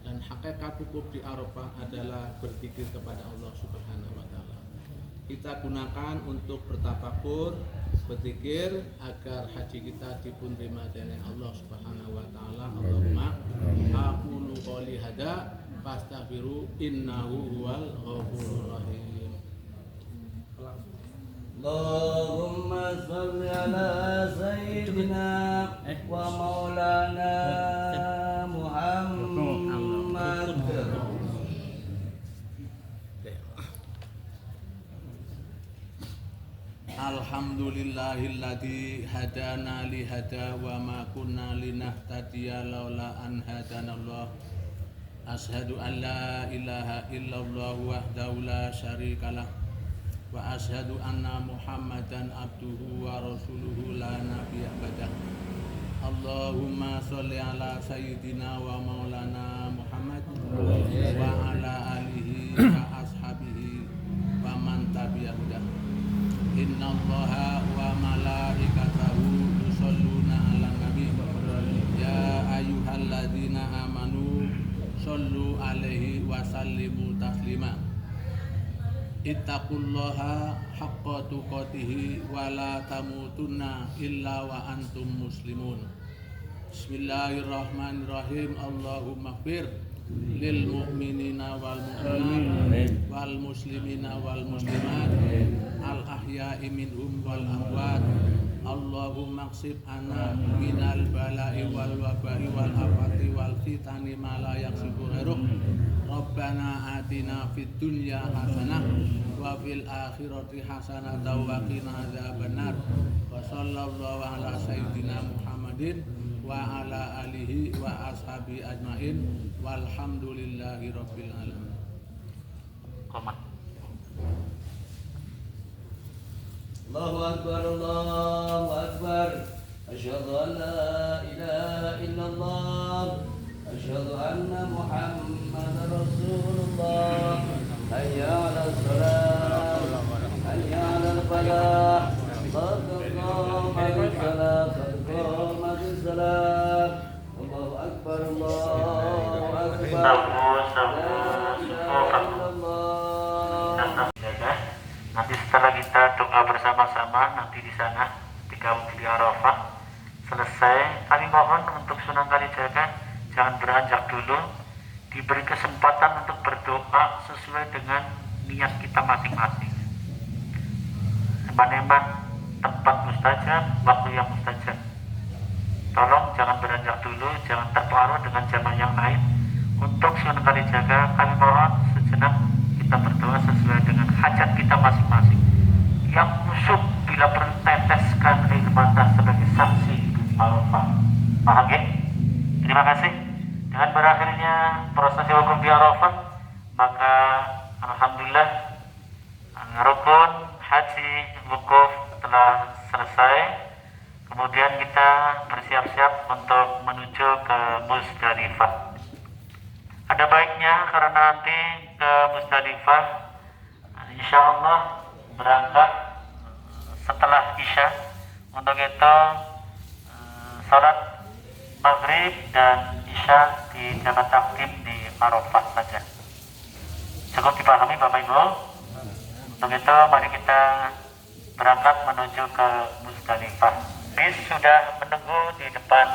dan hakikat wukuf di Arafah adalah berzikir kepada Allah Subhanahu wa taala. Kita gunakan untuk bertafakur, berzikir agar haji kita diterima oleh Allah Subhanahu wa taala. Allahumma aqulu qouli hada fastaghfiru innahu huwal ghafurur rahim. Allahumma salli ala sayyidina wa maulana Muhammad. Alhamdulillahilladzi hadana li hada wa ma kunna linahtadiya laula an hadanallah. Asyhadu an la ilaha illallah wahdahu la syarikalah wa asyhadu anna Muhammadan abduhu wa rasuluhu la nabiyya ba'dah. Allahumma sholli ala sayyidina wa maulana Muhammad wa ala alihi wa ashabihi wa man tabi'ahu. Innallaha wa malaikatahu yusholluna 'alan nabi ya ayyuhalladzina amanu shollu 'alaihi wa sallimu taslima. Ittaqullaha haqqa tuqatih wa la tamutunna illa wa antum muslimun. Bismillahirrahmanirrahim. Allahumma ighfir lil mu'minina wal mu'minat wal muslimina wal muslimat al ahya'i minhum wal amwat. Allahumma qsib ana minal bala'i wal waba'i wal afati wal fitani ma la yaksibu ghairuk. Rabbana atina fid dunya hasanah wa fil akhirati hasanah wa qina adzabannar. Wa sallallahu ala sayyidina Muhammadin wa ala alihi wa ashabi ajmain walhamdulillahi rabbil alamin. Allahu akbar, Allahu akbar. Asyhadu an la ilaha illallah. Asyhadu anna Muhammadar Rasulullah. Hayya 'alas salat, hayya 'alal falah. Qad qamatis salat, qad qamatis salat. Allahu akbar, Allahu akbar. Nanti setelah kita doa bersama-sama nanti di sana ketika di Arafah, selesai, kami mohon untuk Sunan Kalijaga jangan beranjak dulu, diberi kesempatan untuk berdoa sesuai dengan niat kita masing-masing. Sebanyakan tempat mustajab, waktu yang mustajab. Tolong jangan beranjak dulu, jangan terpengaruh dengan zaman yang lain. Untuk Sunan Kalijaga, kami mohon sejenak kita berdoa sesuai dengan hajat kita masing-masing. Yang kusuk bila berteteskan air mata sebagai saksi Arafah. Paham ya? Terima kasih. Dengan berakhirnya proses wukuf di Arafah, maka alhamdulillah rukun haji wukuf telah selesai. Kemudian kita bersiap-siap untuk menuju ke Musdalifah. Ada baiknya karena nanti ke Musdalifah insya Allah berangkat setelah Isya. Untuk itu salat maghrib dan Isya di Jamaah Takdim di Arafah saja. Cukup dipahami Bapak Ibu? Untuk itu mari kita berangkat menuju ke Musdalifah. Bis sudah menunggu di depan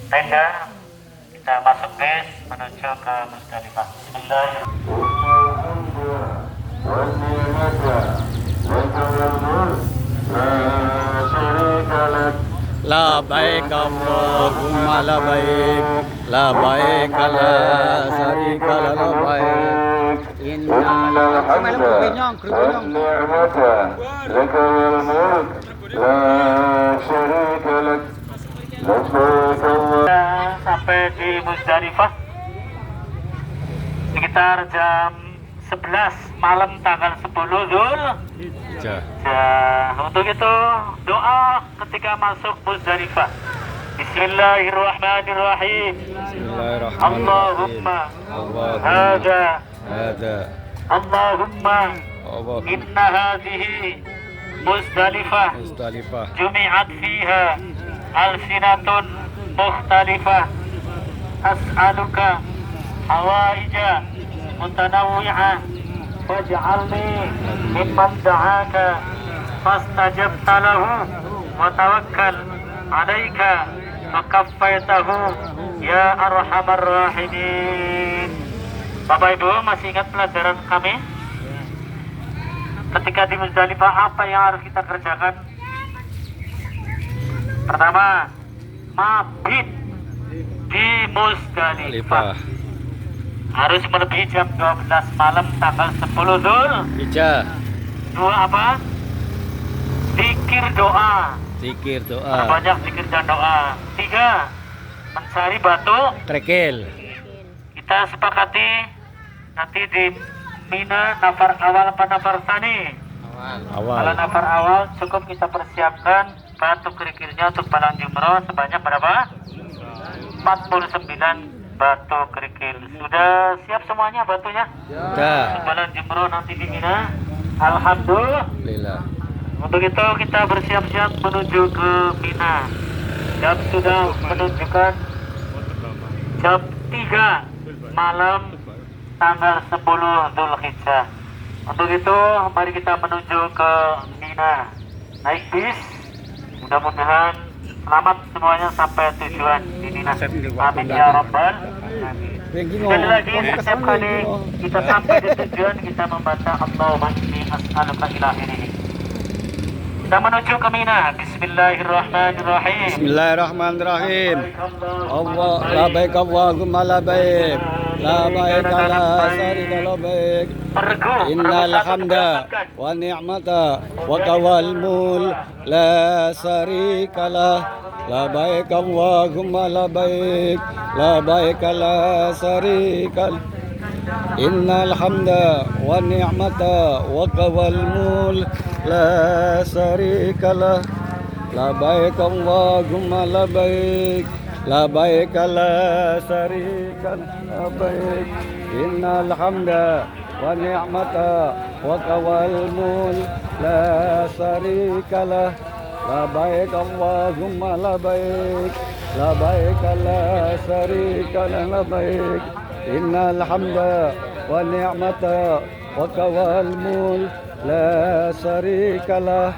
tenda. Kita masuk bis menuju ke Musdalifah. La baik Allahumma la baik, la baik la syarika la la baik. Innal hamda wan ni'mata laka wal mulk la syarika lak. Sampai di Musdalifah sekitar jam 11 malam tanggal 10 Zulhijjah. Untuk itu doa ketika masuk Musdalifah. Bismillahirrahmanirrahim. Allahumma hada Allahumma inna hadhihi Musdalifah jumi'at fiha alsinatun mukhtalifah as'aluka hawaija mutanawwi'ah waj'alni mimman da'aka fastajabta lahu wa tawakkal 'alaika wa kaffaitahu ya arhamar rahimin. Bapak Ibu masih ingat pelajaran kami ketika di Musdalifah apa yang harus kita kerjakan? Pertama, mabit di Musdalifah harus melebihi jam 12 malam tanggal 10 Zulhijjah. Dua apa? Zikir doa. Banyak zikir dan doa. 3, mencari batu kerikil. Kita sepakati nanti di Mina nafar awal apa nafar tani? Kalau nafar awal cukup kita persiapkan batu kerikilnya untuk palang jumroh sebanyak berapa? 49 batu kerikil. Sudah siap semuanya batunya? Sudah. Palang jumroh nanti di Mina. Alhamdulillah. Untuk itu kita bersiap-siap menuju ke Mina. Jam sudah menunjukkan jam 3 malam tanggal 10 Zulhijjah. Untuk itu mari kita menuju ke Mina. Naik bis. Mudah-mudahan selamat semuanya sampai tujuan di Mina. Amin ya rabbal alamin. Sekali lagi setiap kali kita sampai di tujuan kita membaca Allahumma inni as'aluka ila akhirih. Kita menuju ke Mina. Bismillahirrahmanirrahim. Bismillahirrahmanirrahim. Allah la baik Allahumma la baik, la baik la syarika la baik. Innal hamda wa ni'mata wa kawal mul la syarika lah. La baik Allahumma la baik, la baik la syarika lah. Innal hamda wa ni'mata wa kawal mul la syarika lah. La baik Allahumma la baik, la baik la syarika la baik. Innal hamda wa ni'mata wa kawal mul la syarika lah. La baik Allahumma la baik, la baik la syarika la baik. Innal hamda wa ni'mata wa kawal mul la syarika lah.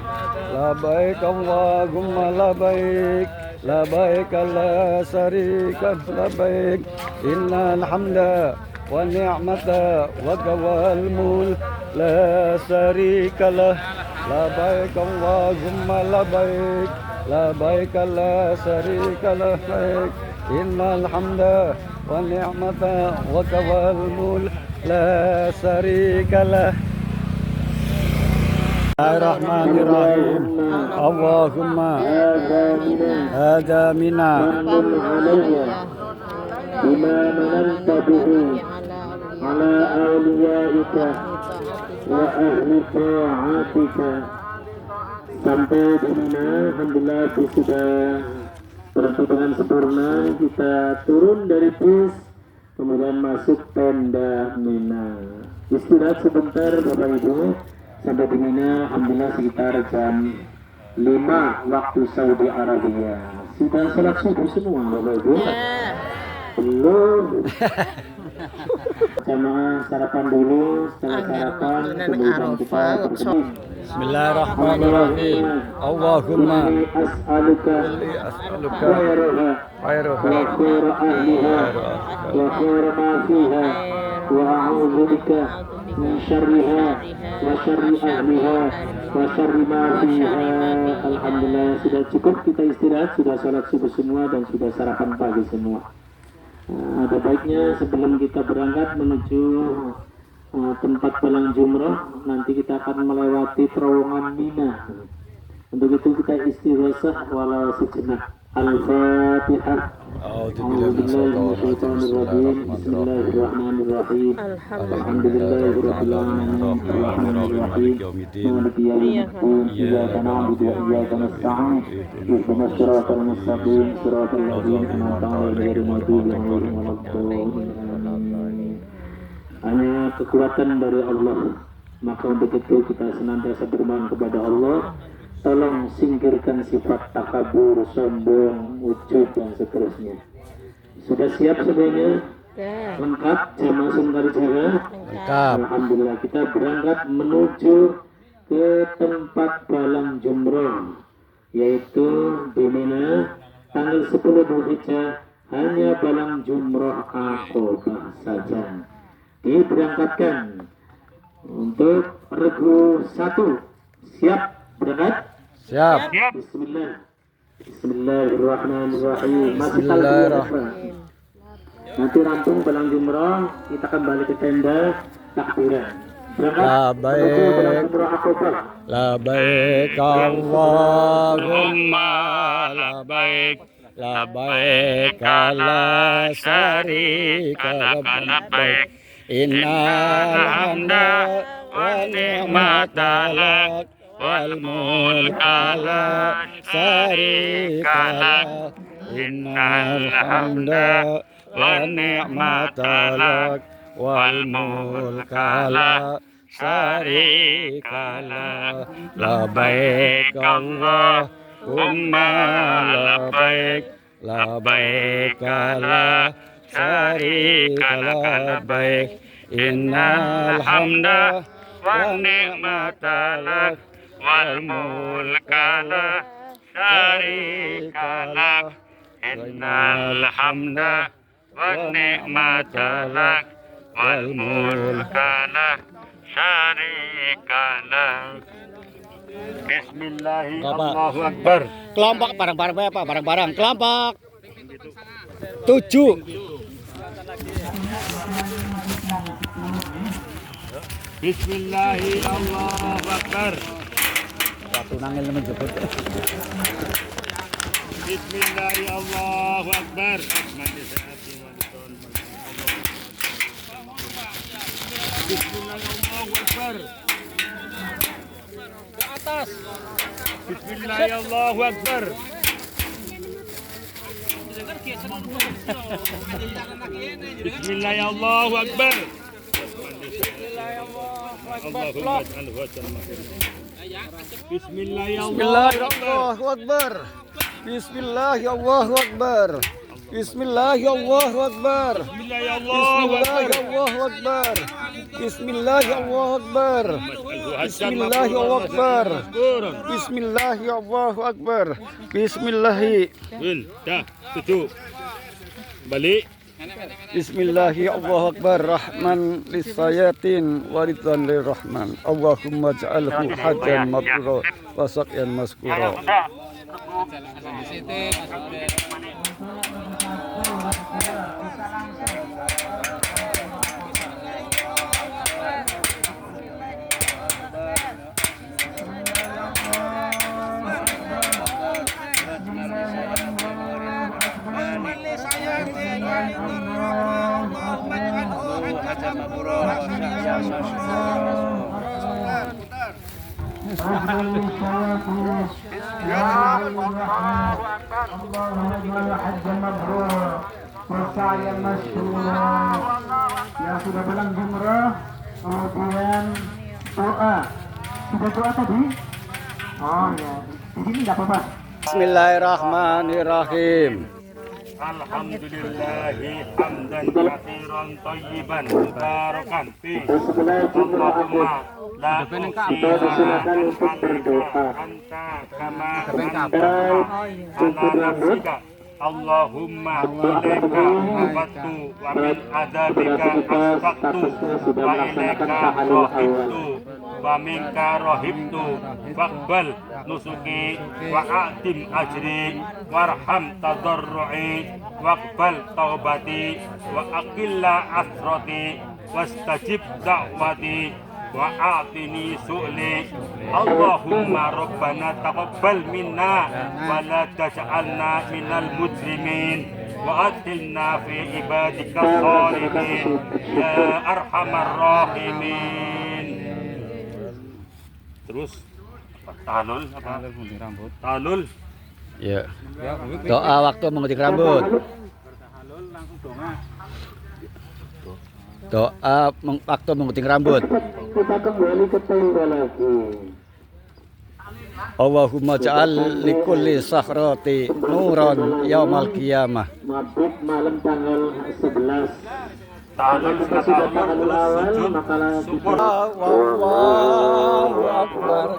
La baik Allahumma la baik, لبيك لا شريك لبيك إن الحمد والنعمة لك والملك لا شريك له لبيك اللهم لبيك لبيك لا شريك لك إن الحمد والنعمة لك والملك لا شريك له الرحمن الرحيم اللهم هذا منا بما مننت به على أوليائك وأهل طاعتك. Sampai di mana alhamdulillah sudah bertemu dengan sempurna. Kita turun dari bus kemudian masuk tenda Mina. Istirahat sebentar Bapak Ibu. Sampai di Mina alhamdulillah sekitar jam 5 waktu Saudi Arabia. Sudah sholat subuh semua Bapak Ibu? Belum. Jamaah sarapan dulu. Setelah sarapan kemudian kita bersih. Bismillahirrahmanirrahim. Allahumma as'aluka khairaha khairuha wa khaira ahliha wa khaira ma fiha wa a'udzu bika min syarriha wa syarri ahliha wa syarri ma fiha. Alhamdulillah sudah cukup kita istirahat, sudah sholat subuh semua dan sudah sarapan pagi semua. Ada baiknya sebelum kita berangkat menuju tempat balang jumroh, nanti kita akan melewati terowongan Mina. Untuk itu kita istighatsah walau sejenak. Al-Fatihah. Bismillahirrahmanirrahim. Alhamdulillahirabbil alamin. Arrahmanirrahim. Maliki yaumiddin. Iyyaka na'budu wa iyyaka nasta'in. Ihdinas siratal mustaqim. Siratal ladzina an'amta 'alaihim ghairil maghdubi 'alaihim waladdallin. Hanya kekuatan dari Allah. Maka untuk itu kita senantiasa bermohon kepada Allah, tolong singkirkan sifat takabur, sombong, ujub dan seterusnya. Sudah siap semuanya? Lengkap jamaah sungkar jaga? lengkap. Alhamdulillah kita berangkat menuju ke tempat balang jumroh, yaitu di Mina tanggal 10 Dzulhijjah. Hanya balang jumroh Aqobah saja diberangkatkan. Untuk regu 1 siap berangkat? Siap. Bismillah. Bismillahirrahmanirrahim. Bismillahirrahmanirrahim. Nanti rampung balang jumroh kita kembali ke tenda takbiran. Berangkat menuju balang jumroh Aqobah. Labbaik Allahumma labbaik labbaik la syarika labbaik innal hamda wa ni'mata lak wal mulka la syarika lak innal hamda wa ni'mata lak wal mulka la syarika lak labbaik Allahumma labbaik labbaik la syarika labbaik innal hamda wa ni'mata lak wal mulka la syarika lak innal hamda wa ni'mata lak wal mulka la syarika lak. Bismillahirrahmanirrahim. Allahu Akbar. Kelompok bareng-bareng apa? Bareng-bareng. Kelompok 7. Bismillahirrahmanirrahim. Allahu Akbar. Satu nangil menjemput. Bismillahirrahmanirrahim. Allahu Akbar. Bismillahirrahmanirrahim. Allahu Akbar. Ke atas. Bismillahirrahmanirrahim. Allahu Akbar. Bismillahirrahmanirrahim. Allahu Akbar. Bismillahirrahmanirrahim. Bismillahirrahmanirrahim. Bismillahirrahmanirrahim. Bismillahirrahmanirrahim. Bismillahirrahmanirrahim. Bismillahirrahmanirrahim. Bismillahi Allahu Akbar. Bismillahi Allahu Akbar. Bismillahi. Dah, tutup. Balik. Bismillahi Allahu Akbar. Rahman lisayatin waridan lirrahman. Allahumma ja'alhu hajjan mabrura wa saqyan maskura. Yang sudah bilang jumrah, kemudian doa. Sudah doa tadi? Oh ya, di sini nggak apa-apa. Bismillahirrahmanirrahim. Alhamdulillahi hamdan katsiran thayyiban mubarakan fi. Allahumma la Silakan untuk berdoa. anta kama anta ala nafsika. Allahumma ilaika abattu wa min adabika asfaqtu wa ilaika rohibtu wa minka rohibtu faqbal nusuki wa atim ajri warham tadarru'i waqbal taubati wa aqilla asrati wastajib da'wati wa a'tini su'li. Allahumma rabbana taqabbal minna wa la taj'alna minal mujrimin wa adkhilna fi ibadika shalihin ya arhamar rahimin. Terus talul apa? Talul. Ya. Doa waktu mengunting rambut. Doa waktu mengunting rambut. Kita kembali ke tenda lagi. Allahumma ja'al likulli sakhrati nuran yaumal qiyamah. Mabuk malam tanggal 11. Talul Kita sudah tanggal awal, maka syukur. Allahu Akbar.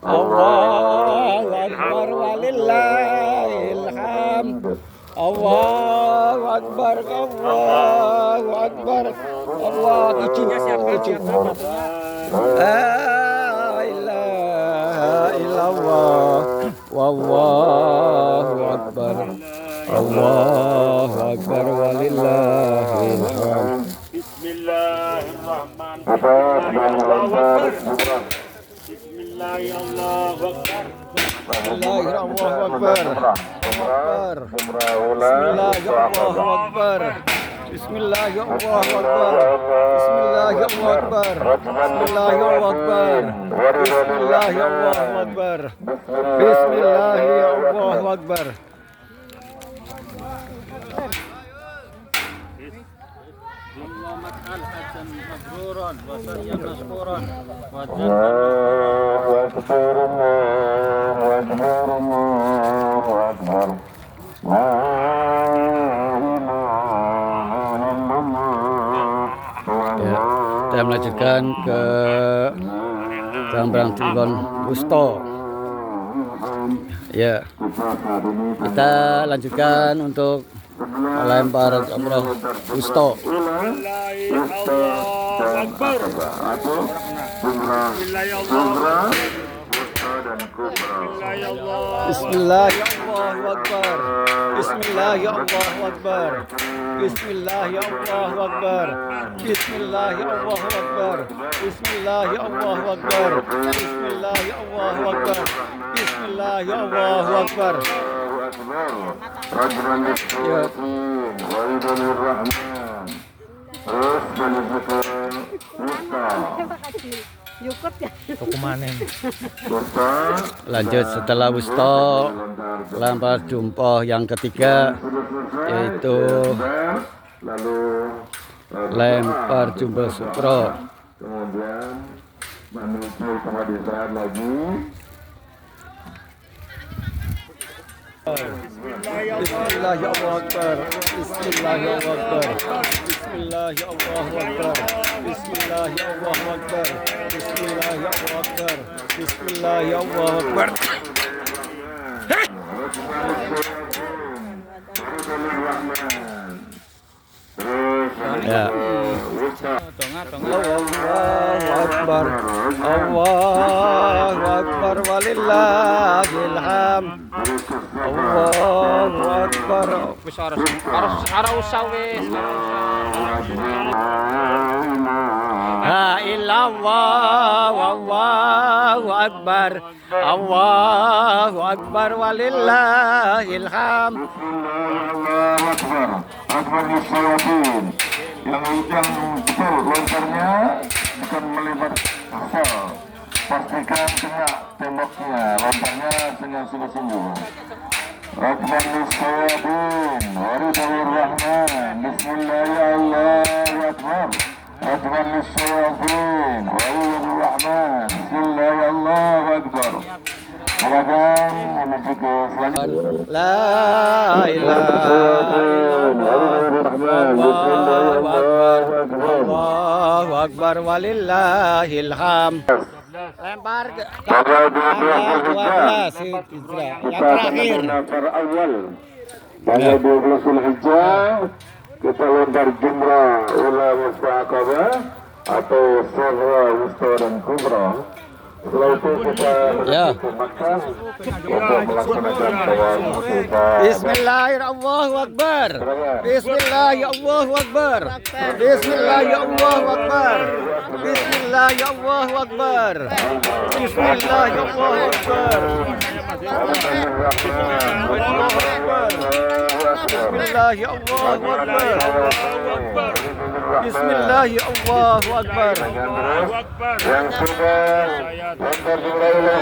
Allahu Akbar walillahil hamd. Allahu Akbar. Allahu Akbar. Allah kucingnya siapa? La ilaha illallah. Wallahu Akbar. Allahu Akbar walillahil hamd. Bismillahirrahmanirrahim. Bismillahirrahmanirrahim. Bismillahirrahmanirrahim. Bismillahirrahmanirrahim. Bismillahirrahmanirrahim. Bismillahirrahmanirrahim. Kita melanjutkan ke Jambrang Tribun Wusto. Ya, kita lanjutkan untuk lempar Jambrang Wusto. Bismillahirrahmanirrahim. Bismillahirrahmanirrahim. Bismillahirrahmanirrahim. Bismillahirrahmanirrahim. Bismillahirrahmanirrahim. Bismillahirrahmanirrahim. Lanjut setelah wusto, lempar jumpoh yang ketiga, yaitu lempar jumpoh sukro. Kemudian menuju tempat istirahat lagi. Bismillahirrahmanirrahim. Bismillahirrahmanirrahim. Bismillahirrahmanirrahim. Bismillah ya Allahu Akbar. Bismillah ya Allahu Akbar. Bismillah ya Allahu Akbar. Ya. Allahu Akbar. Allahu Akbar walillahil hamd. Allahu Akbar. Wis ora usah wis. La illallah wallahu akbar. Allahu akbar walillahil hamd. Allahu Akbar. Akbar Musyawatin. Yang betul lontarnya bukan melebar asal. Pastikan kena temboknya, lontarnya dengan sungguh-sungguh. Akbar Musyawatin. Waridawirrahman. Bismillahirrahmanirrahim. Akbar. Akbar Musyawatin. Waridawirrahman. Bismillahirrahmanirrahim. Akbar. Silakan menuju ke selanjutnya. La ilaha illallah. Allahu akbar. Allahu akbar walillahil hamd. Lempar ke tanggal 12 Hijrah. Yang terakhir. Awal. Tanggal 12 Zulhijjah kita lempar jumrah ula mustaqabah atau surah wusta dan kubra. Setelah itu kita menuju ke Makkah untuk melaksanakan tawaf kita. Bismillahirrahmanirrahim. Bismillahirrahmanirrahim. Bismillahirrahmanirrahim. Bismillahirrahmanirrahim. Bismillahirrahmanirrahim. Yang sudah lempar jumrah ula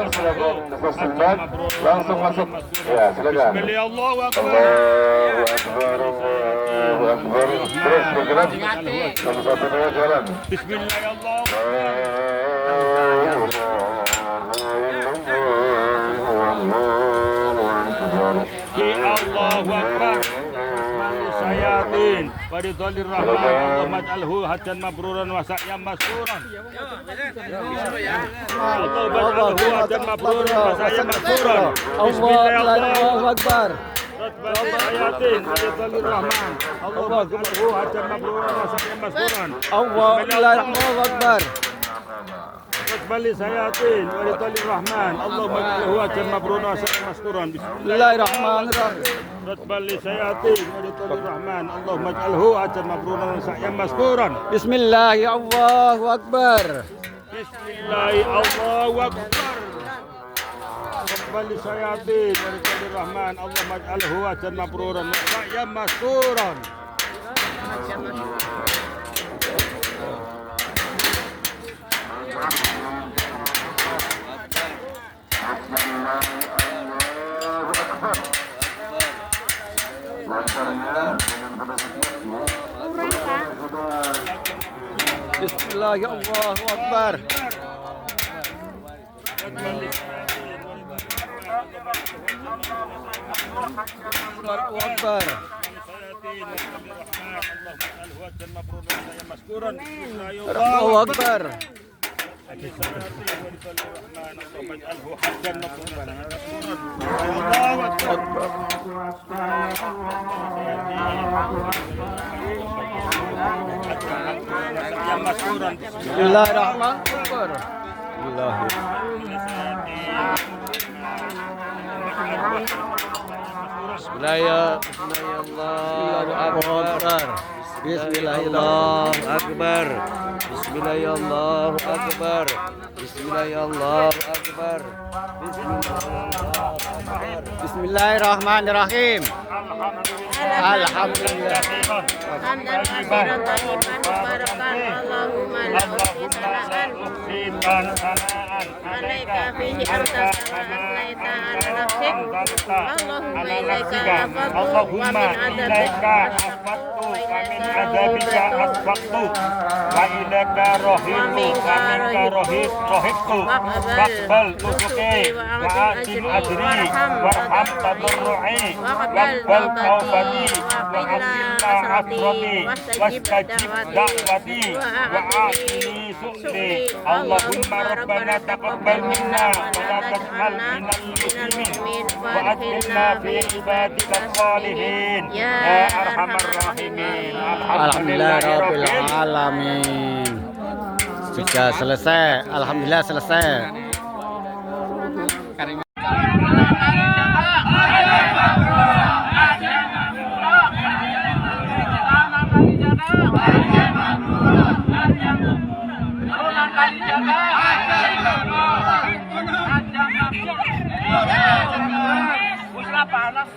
silakan bersendat langsung masuk. Ya, silakan. Allahu Akbar. Allahu Akbar. Allahu Akbar. Terus bergerak. Satu dua jalan. Bismillah. Allahu Akbar. Sayatin Faridalir Rahman Allahumma ij'alhu hajjan mabruran wa sa'yan maskuran. Allahumma ij'alhu hajjan mabruran wa sa'yan maskuran. Allahu Akbar. Sayatin Faridalir Rahman Allahumma ij'alhu hajjan mabruran wa sa'yan maskuran. Allahu Akbar. Bali sayatin Faridalir Rahman Allahumma ij'alhu hajjan mabruran wa sa'yan maskuran. Bismillahirrahmanirrahim. Ratbal sayatin Faridalir Rahman Allahumma ij'alhu hajjan mabruran wa sa'yan maskuran. Bismillahirrahmanirrahim. Allahu Akbar. Bismillah Allahu Akbar. Rabbal sayatin Faridalir Rahman Allahumma ij'alhu hajjan mabruran wa sa'yan maskuran. Bismillahirrahmanirrahim. Allahu Akbar. Allahu Akbar. Bismillahirrahmanirrahim. Bismillahirrahmanirrahim. Bismillahirrahmanirrahim. Bismillahirrahmanirrahim. Bismillahirrahmanirrahim. Alhamdulillah. Hamdan katsiran thayyiban mubarakan Allahumma la alaika fihi anta asnaita ala nafsik Allahumma ilaika afattu wa min adatik wa ilaika عذابك أشفقت وإليك رهبت ومنك رهبت فاقبل نسكي وآتي أجري وارحم تضرعي واقبل توبتي وأسلنا عثرتي واستجب دعوتي وآتني سؤلي اللهم ربنا تقبل منا ولا تجعل من المسلمين وأدخلنا في عبادك الصالحين يا أرحم الراحمين. Alhamdulillahirabbil alamin. Sudah selesai. Alhamdulillah selesai. Panas.